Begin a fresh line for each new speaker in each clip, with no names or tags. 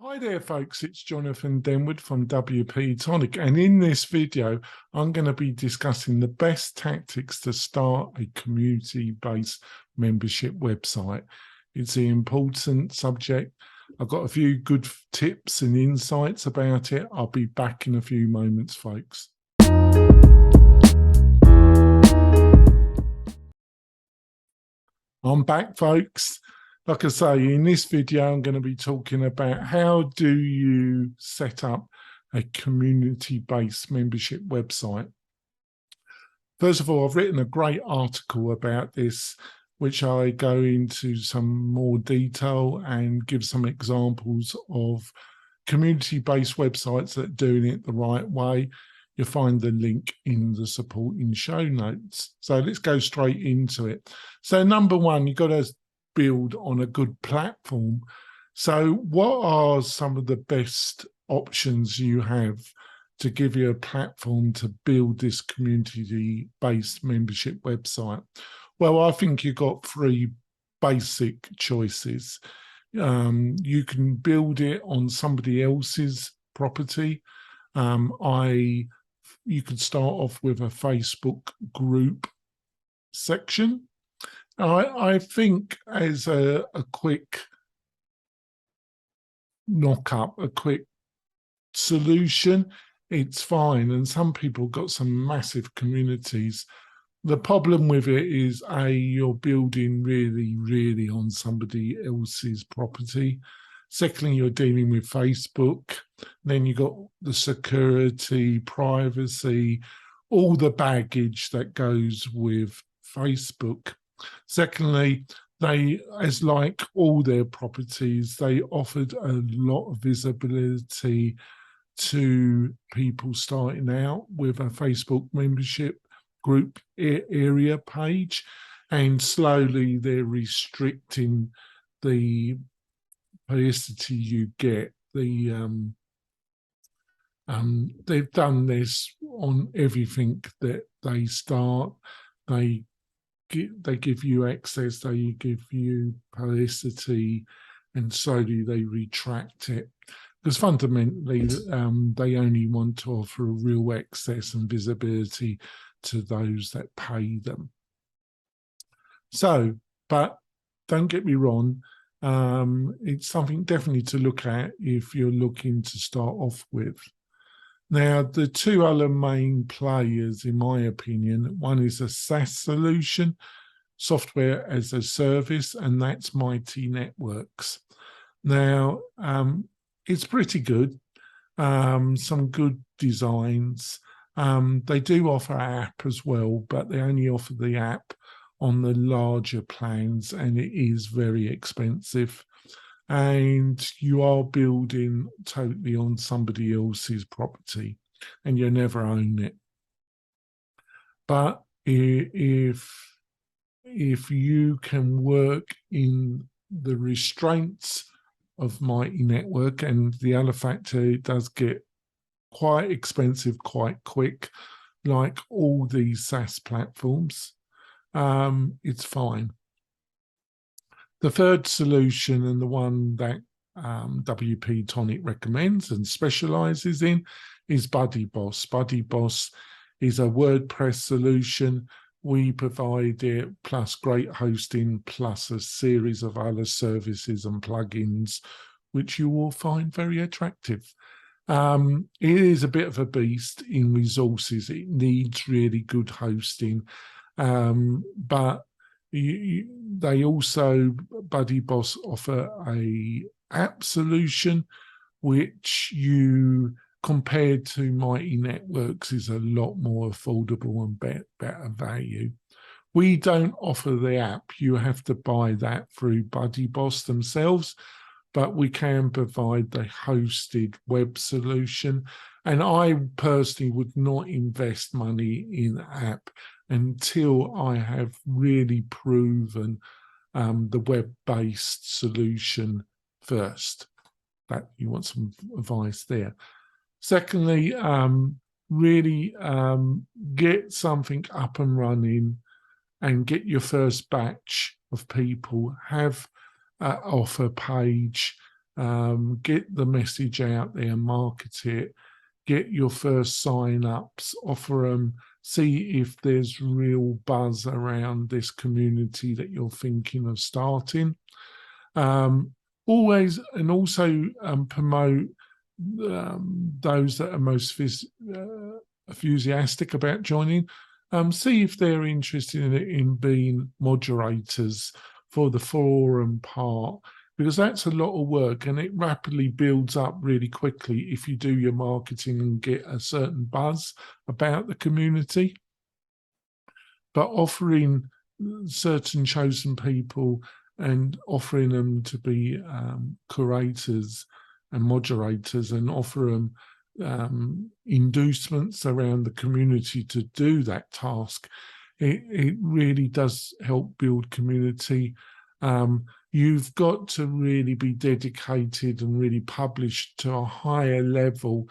Hi there folks, it's Jonathan Denwood from WP-Tonic, and in this video I'm going to be discussing the best tactics to start a community-based membership website. It's an important subject. I've got a few good tips and insights about it. I'll be back in a few moments, folks. I'm back, folks. Like I say, in this video, I'm going to be talking about how do you set up a community-based membership website. First of all, I've written a great article about this, which I go into some more detail and give some examples of community-based websites that are doing it the right way. You'll find the link in the supporting show notes. So let's go straight into it. So number one, you've got to build on a good platform. So what are some of the best options you have to give you a platform to build this community-based membership website? Well, I think you've got three basic choices. You can build it on somebody else's property. You could start off with a Facebook group section. I think as a quick knock-up, a quick solution, it's fine. And some people got some massive communities. The problem with it is, A, you're building really on somebody else's property. Secondly, you're dealing with Facebook. Then you got the security, privacy, all the baggage that goes with Facebook. Secondly, they, as like all their properties, they offered a lot of visibility to people starting out with a Facebook membership group area page, and slowly they're restricting the publicity you get. They've done this on everything that they start. They give you access, they give you publicity, and slowly they retract it. Because fundamentally, they only want to offer a real access and visibility to those that pay them. So, but don't get me wrong, it's something definitely to look at if you're looking to start off with. Now, the two other main players, in my opinion, one is a SaaS solution, software as a service, and that's Mighty Networks. Now, it's pretty good, some good designs. They do offer an app as well, but they only offer the app on the larger plans, and it is very expensive. And you are building totally on somebody else's property, and you never own it. But if you can work in the restraints of Mighty Network, and the other factor, it does get quite expensive quite quick, like all these SaaS platforms, it's fine. The third solution, and the one that WP-Tonic recommends and specializes in, is BuddyBoss. BuddyBoss is a WordPress solution. We provide it, plus great hosting, plus a series of other services and plugins, which you will find very attractive. It is a bit of a beast in resources. It needs really good hosting, but they also, BuddyBoss, offer a app solution, which you, compared to Mighty Networks, is a lot more affordable and better value. We don't offer the app. You have to buy that through BuddyBoss themselves, but we can provide the hosted web solution. And I personally would not invest money in the app until I have really proven the web-based solution first. That you want some advice there. Secondly, really get something up and running and get your first batch of people, have an offer page, get the message out there, market it, get your first sign-ups, offer them, see if there's real buzz around this community that you're thinking of starting. Always, and also promote those that are most enthusiastic about joining. See if they're interested in being moderators for the forum part, because that's a lot of work and it rapidly builds up really quickly if you do your marketing and get a certain buzz about the community. But offering certain chosen people and offering them to be curators and moderators, and offer them inducements around the community to do that task, it really does help build community. You've got to really be dedicated and really publish to a higher level,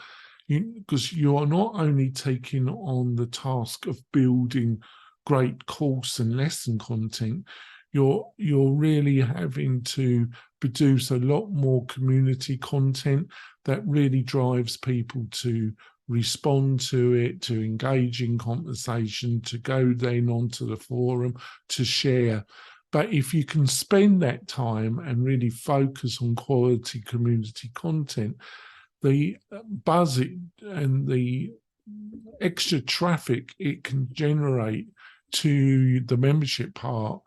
because you are not only taking on the task of building great course and lesson content, you're really having to produce a lot more community content that really drives people to respond to it, to engage in conversation, to go then onto the forum, to share. But if you can spend that time and really focus on quality community content, the buzz and the extra traffic it can generate to the membership part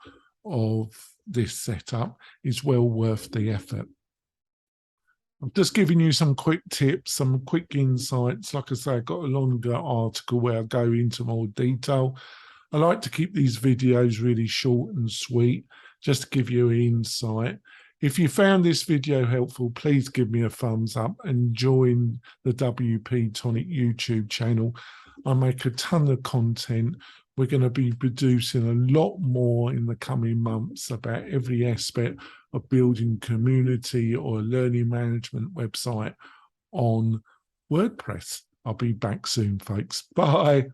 of this setup is well worth the effort. I'm just giving you some quick tips, some quick insights. Like I say, I've got a longer article where I go into more detail. I like to keep these videos really short and sweet, just to give you an insight. If you found this video helpful, please give me a thumbs up and join the WP-Tonic YouTube channel. I make a ton of content. We're going to be producing a lot more in the coming months about every aspect of building community or a learning management website on WordPress. I'll be back soon, folks. Bye.